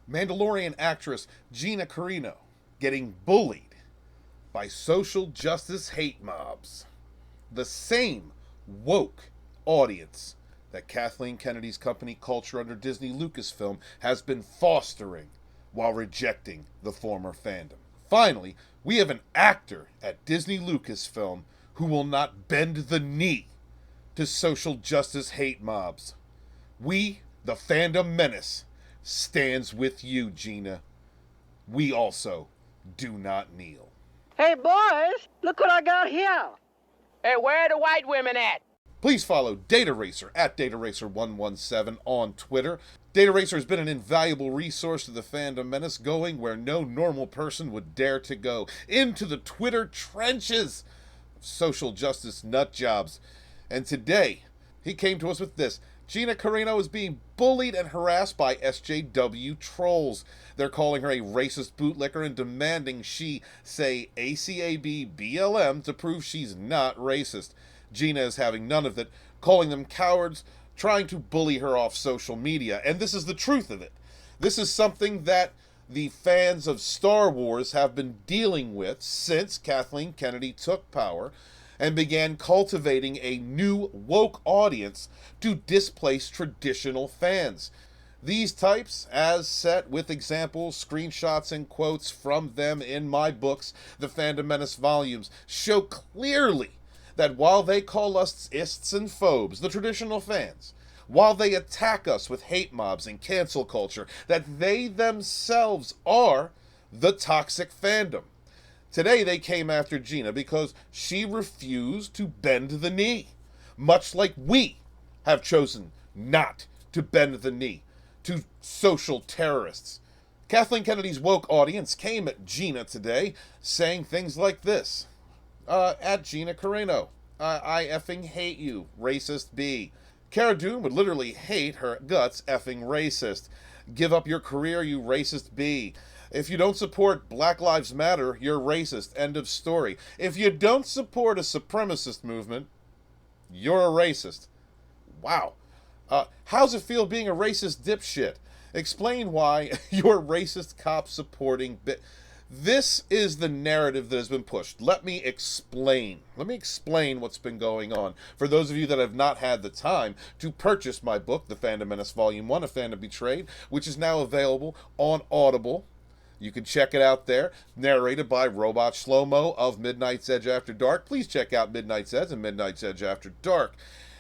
Mandalorian actress Gina Carano getting bullied by social justice hate mobs. The same woke audience that Kathleen Kennedy's company Culture under Disney Lucasfilm has been fostering while rejecting the former fandom. Finally, we have an actor at Disney Lucasfilm who will not bend the knee to social justice hate mobs. We, the fandom menace, stands with you, Gina. We also do not kneel. Hey, boys, look what I got here. Hey, where are the white women at? Please follow DataRacer at DataRacer117 on Twitter. DataRacer has been an invaluable resource to the fandom menace, going where no normal person would dare to go, into the Twitter trenches of social justice nut jobs. And today, he came to us with this. Gina Carano is being bullied and harassed by SJW trolls. They're calling her a racist bootlicker and demanding she say ACAB BLM to prove she's not racist. Gina is having none of it, calling them cowards, trying to bully her off social media. And this is the truth of it. This is something that the fans of Star Wars have been dealing with since Kathleen Kennedy took power and began cultivating a new woke audience to displace traditional fans. These types, as set with examples, screenshots, and quotes from them in my books, the Fandom Menace volumes, show clearly that while they call us ists and phobes, the traditional fans, while they attack us with hate mobs and cancel culture, that they themselves are the toxic fandom. Today they came after Gina because she refused to bend the knee, much like we have chosen not to bend the knee to social terrorists. Kathleen Kennedy's woke audience came at Gina today saying things like this. At Gina Carano, I effing hate you, racist B. Cara Dune would literally hate her guts, effing racist. Give up your career, you racist B. If you don't support Black Lives Matter, you're racist. End of story. If you don't support a supremacist movement, you're a racist. Wow. How's it feel being a racist dipshit? Explain why you're racist cop supporting This is the narrative that has been pushed. Let me explain. Let me explain what's been going on. For those of you that have not had the time to purchase my book, The Fandom Menace Volume 1, A Fandom Betrayed, which is now available on Audible. You can check it out there, narrated by Robot Shlomo of Midnight's Edge After Dark. Please check out Midnight's Edge and Midnight's Edge After Dark.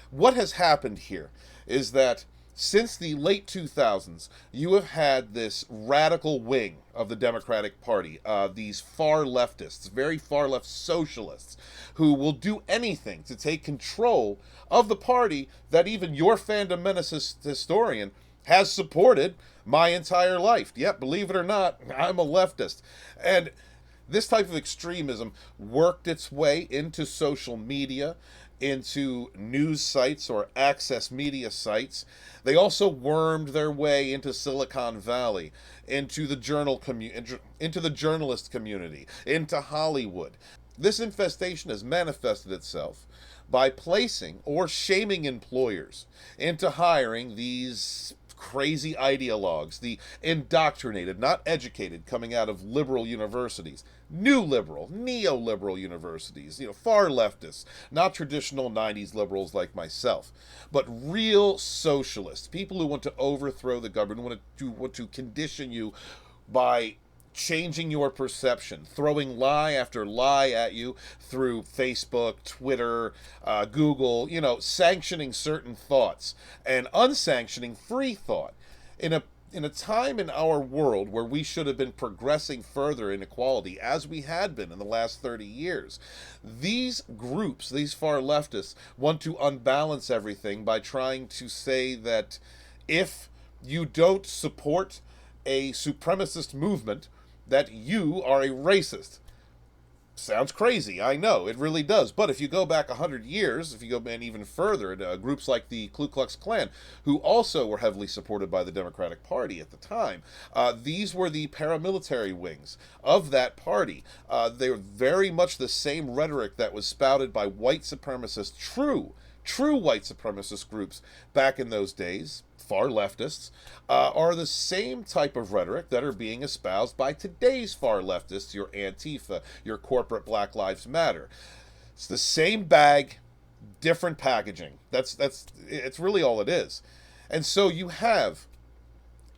What has happened here is that since the late 2000s, you have had this radical wing of the Democratic Party, these far leftists, very far left socialists, who will do anything to take control of the party that even your Fandom Menace historian has supported my entire life. Yep, believe it or not, I'm a leftist. And this type of extremism worked its way into social media, into news sites or access media sites. They also wormed their way into Silicon Valley, into the into the journalist community, into Hollywood. This infestation has manifested itself by placing or shaming employers into hiring these crazy ideologues, the indoctrinated, not educated, coming out of liberal universities, new liberal, neoliberal universities, far leftists, not traditional 90s liberals like myself, but real socialists, people who want to overthrow the government, want to condition you by changing your perception, throwing lie after lie at you through Facebook, Twitter, Google, sanctioning certain thoughts and unsanctioning free thought. In a time in our world where we should have been progressing further in equality, as we had been in the last 30 years, these groups, these far leftists, want to unbalance everything by trying to say that if you don't support a supremacist movement, that you are a racist. Sounds crazy, I know, it really does. But if you go back 100 years, if you go even further, groups like the Ku Klux Klan, who also were heavily supported by the Democratic Party at the time, these were the paramilitary wings of that party. They were very much the same rhetoric that was spouted by white supremacists, true white supremacist groups back in those days, far leftists, are the same type of rhetoric that are being espoused by today's far leftists, your Antifa, your corporate Black Lives Matter. It's the same bag, different packaging. It's really all it is. And so you have,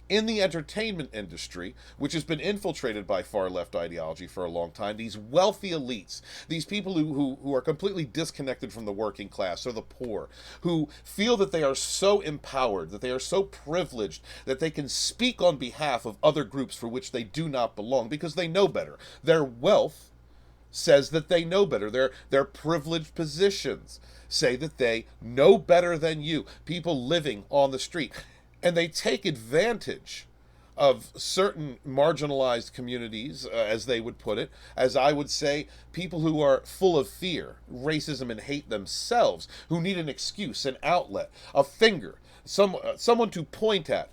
in the entertainment industry, which has been infiltrated by far left ideology for a long time, these wealthy elites, these people who are completely disconnected from the working class or the poor, who feel that they are so empowered, that they are so privileged, that they can speak on behalf of other groups for which they do not belong because they know better. Their wealth says that they know better. Their privileged positions say that they know better than you, people living on the street. And they take advantage of certain marginalized communities, as they would put it, as I would say, people who are full of fear, racism, and hate themselves, who need an excuse, an outlet, a finger, someone to point at.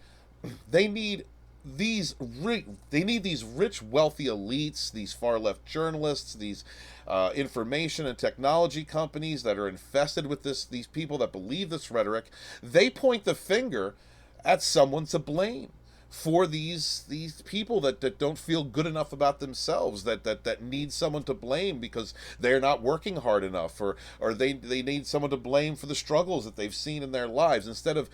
They need these rich, wealthy elites, these far left journalists, these information and technology companies that are infested with these people that believe this rhetoric. They point the finger at someone to blame for these people that don't feel good enough about themselves, that need someone to blame because they're not working hard enough, or they need someone to blame for the struggles that they've seen in their lives, instead of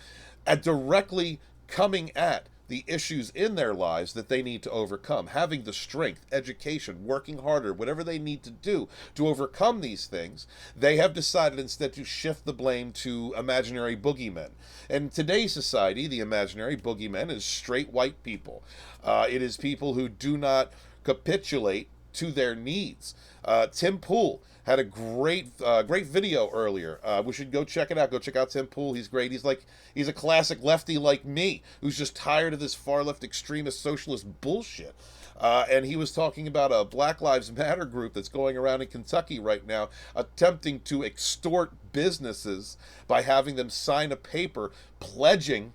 directly coming at the issues in their lives that they need to overcome, having the strength, education, working harder, whatever they need to do to overcome these things. They have decided instead to shift the blame to imaginary boogeymen. In today's society, the imaginary boogeymen is straight white people. It is people who do not capitulate to their needs. Tim Pool had a great video earlier. We should go check it out. Go check out Tim Pool. He's great. He's a classic lefty like me, who's just tired of this far left extremist socialist bullshit. And he was talking about a Black Lives Matter group that's going around in Kentucky right now, attempting to extort businesses by having them sign a paper pledging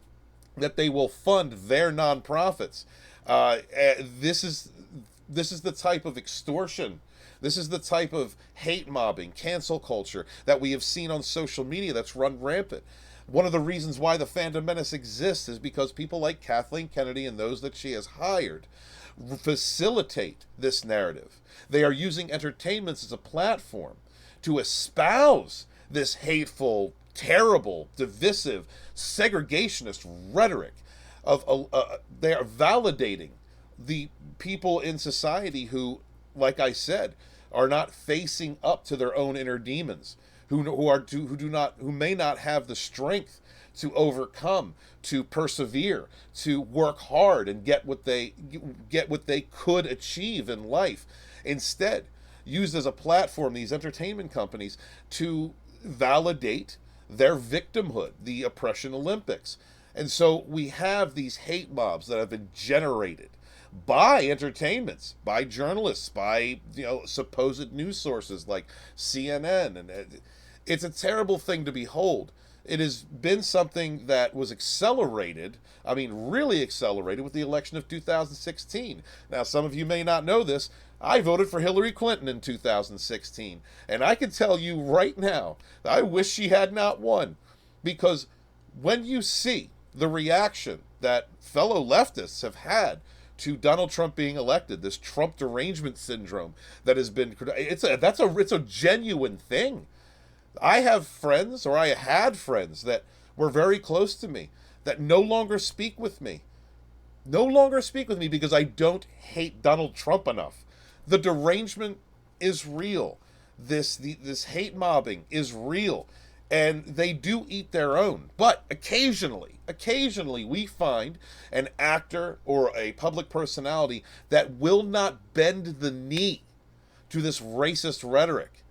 that they will fund their nonprofits. This is the type of extortion. This is the type of hate mobbing, cancel culture that we have seen on social media that's run rampant. One of the reasons why the Phantom Menace exists is because people like Kathleen Kennedy and those that she has hired facilitate this narrative. They are using entertainments as a platform to espouse this hateful, terrible, divisive, segregationist rhetoric they are validating the people in society who, like I said, are not facing up to their own inner demons, who may not have the strength to overcome, to persevere, to work hard and get what they could achieve in life. Instead, used as a platform, these entertainment companies, to validate their victimhood, the oppression Olympics. And so we have these hate mobs that have been generated by entertainments, by journalists, by supposed news sources like CNN, and it's a terrible thing to behold. It has been something that was accelerated, really accelerated, with the election of 2016. Now, some of you may not know this. I voted for Hillary Clinton in 2016, and I can tell you right now, I wish she had not won, because when you see the reaction that fellow leftists have had to Donald Trump being elected, this Trump derangement syndrome that has been, it's a genuine thing. I have friends, or I had friends that were very close to me, that no longer speak with me because I don't hate Donald Trump enough. The derangement is real. This hate mobbing is real. And they do eat their own. But occasionally we find an actor or a public personality that will not bend the knee to this racist rhetoric.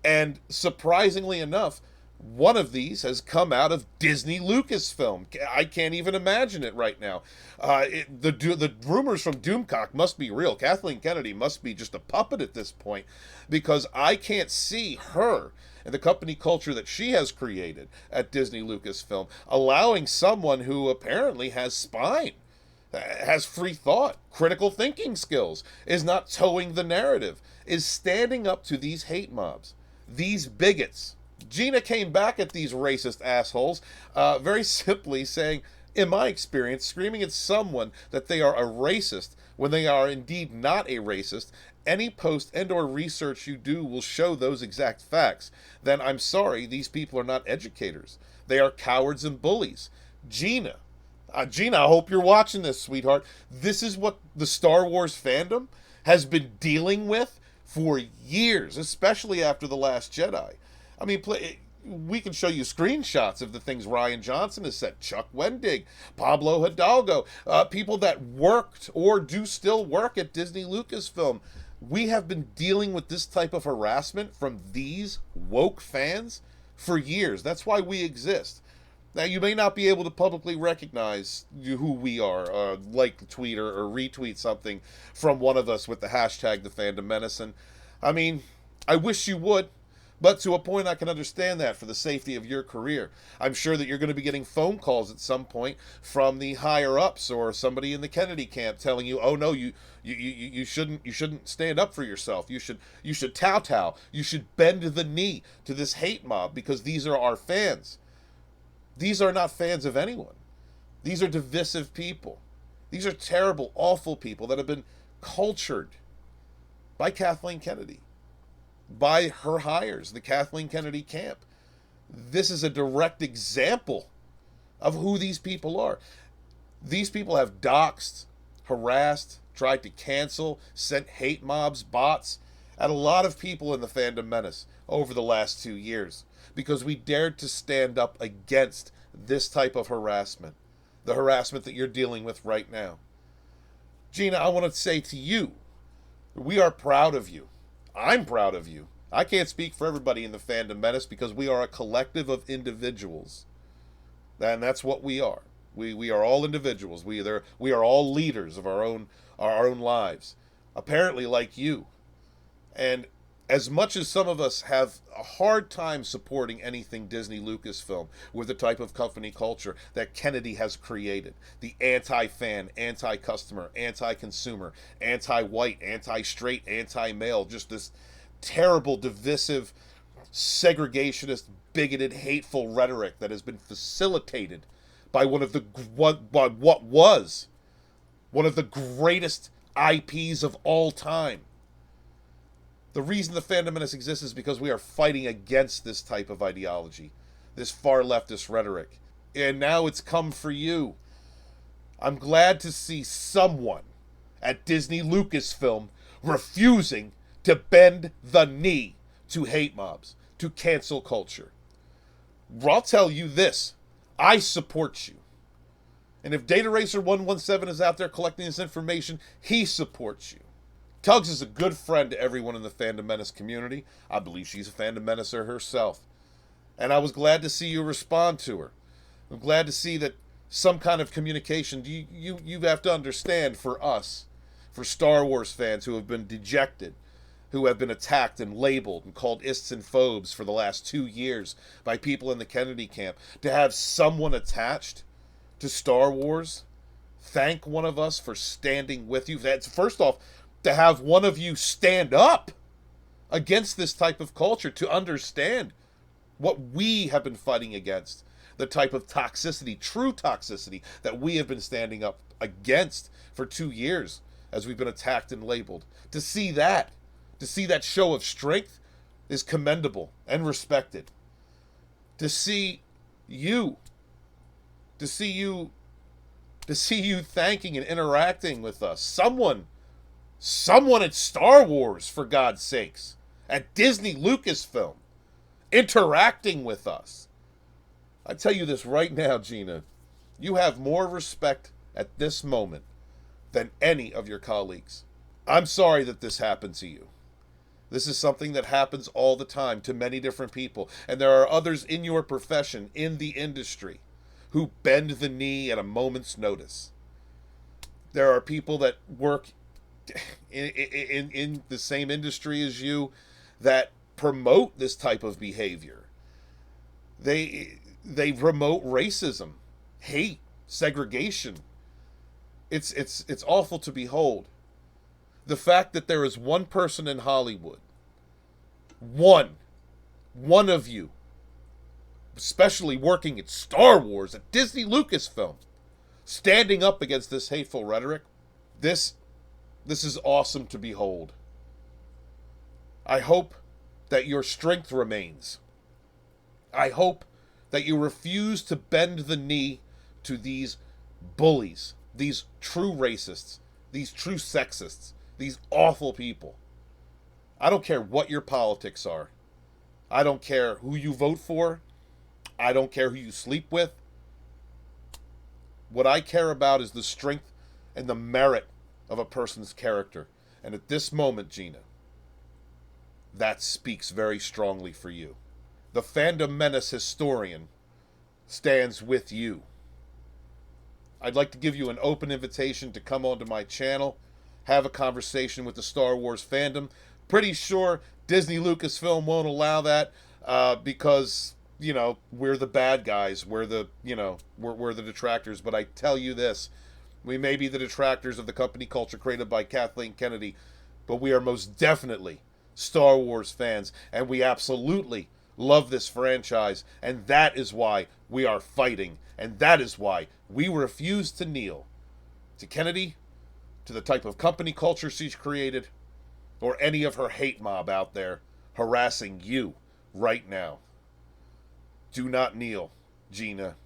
And surprisingly enough, one of these has come out of Disney Lucasfilm. I can't even imagine it right now. The rumors from Doomcock must be real. Kathleen Kennedy must be just a puppet at this point, because I can't see her and the company culture that she has created at Disney Lucasfilm allowing someone who apparently has spine, has free thought, critical thinking skills, is not towing the narrative, is standing up to these hate mobs, these bigots. Gina came back at these racist assholes very simply saying, In my experience, screaming at someone that they are a racist when they are indeed not a racist, any post and or research you do will show those exact facts. Then I'm sorry, these people are not educators. They are cowards and bullies. Gina, Gina, I hope you're watching this, sweetheart. This is what the Star Wars fandom has been dealing with for years, especially after The Last Jedi. I mean, we can show you screenshots of the things Rian Johnson has said, Chuck Wendig, Pablo Hidalgo, people that worked or do still work at Disney Lucasfilm. We have been dealing with this type of harassment from these woke fans for years. That's why we exist. Now, you may not be able to publicly recognize who we are, like, tweet or retweet something from one of us with the hashtag #TheFandomMedicine. I mean, I wish you would, but to a point I can understand that for the safety of your career. I'm sure that you're going to be getting phone calls at some point from the higher-ups or somebody in the Kennedy camp telling you, oh, no, you shouldn't stand up for yourself. You should kowtow. You should bend the knee to this hate mob because these are our fans. These are not fans of anyone. These are divisive people. These are terrible, awful people that have been cultured by Kathleen Kennedy, by her hires, the Kathleen Kennedy camp. This is a direct example of who these people are. These people have doxed, harassed, tried to cancel, sent hate mobs, bots at a lot of people in the Fandom Menace over the last 2 years, because we dared to stand up against this type of harassment, the harassment that you're dealing with right now. Gina, I want to say to you, we are proud of you. I'm proud of you. I can't speak for everybody in the Fandom Menace because we are a collective of individuals. And that's what we are. We are all individuals. We are all leaders of our own lives. Apparently like you. And as much as some of us have a hard time supporting anything Disney Lucasfilm with the type of company culture that Kennedy has created, the anti-fan, anti-customer, anti-consumer, anti-white, anti-straight, anti-male, just this terrible, divisive, segregationist, bigoted, hateful rhetoric that has been facilitated by what was one of the greatest IPs of all time. The reason the Fandom Menace exists is because we are fighting against this type of ideology, this far leftist rhetoric. And now it's come for you. I'm glad to see someone at Disney Lucasfilm refusing to bend the knee to hate mobs, to cancel culture. I'll tell you this, I support you. And if DataRacer117 is out there collecting this information, he supports you. Tugs is a good friend to everyone in the Fandom Menace community. I believe she's a Fandom Menacer herself. And I was glad to see you respond to her. I'm glad to see that some kind of communication. You have to understand, for us, for Star Wars fans who have been dejected, who have been attacked and labeled and called ists and phobes for the last 2 years by people in the Kennedy camp, to have someone attached to Star Wars thank one of us for standing with you. That's, first off, to have one of you stand up against this type of culture, to understand what we have been fighting against, the type of toxicity, true toxicity, that we have been standing up against for 2 years as we've been attacked and labeled. To see that show of strength is commendable and respected. To see you thanking and interacting with us, someone at Star Wars, for God's sakes, at Disney Lucasfilm, interacting with us. I tell you this right now, Gina, you have more respect at this moment than any of your colleagues. I'm sorry that this happened to you. This is something that happens all the time to many different people, and there are others in your profession, in the industry, who bend the knee at a moment's notice. There are people that work in the same industry as you that promote this type of behavior. They promote racism, hate, segregation. It's awful to behold. The fact that there is one person in Hollywood, one of you, especially working at Star Wars, at Disney Lucasfilm, standing up against this hateful rhetoric. This is awesome to behold. I hope that your strength remains. I hope that you refuse to bend the knee to these bullies, these true racists, these true sexists, these awful people. I don't care what your politics are. I don't care who you vote for. I don't care who you sleep with. What I care about is the strength and the merit of a person's character. And at this moment, Gina, that speaks very strongly for you. The Fandom Menace historian stands with you. I'd like to give you an open invitation to come onto my channel, have a conversation with the Star Wars fandom. Pretty sure Disney Lucasfilm won't allow that because, you know, we're the bad guys. We're the, you know, we're the detractors. But I tell you this, we may be the detractors of the company culture created by Kathleen Kennedy, but we are most definitely Star Wars fans, and we absolutely love this franchise, and that is why we are fighting, and that is why we refuse to kneel to Kennedy, to the type of company culture she's created, or any of her hate mob out there harassing you right now. Do not kneel, Gina.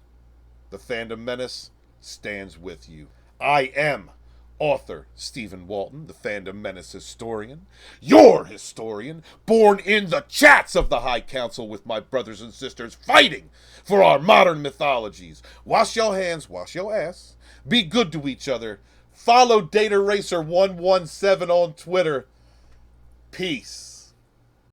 The Fandom Menace stands with you. I am author Stephen Walton, the Fandom Menace historian, your historian, born in the chats of the High Council with my brothers and sisters, fighting for our modern mythologies. Wash your hands, wash your ass, be good to each other, follow DataRacer117 on Twitter. Peace.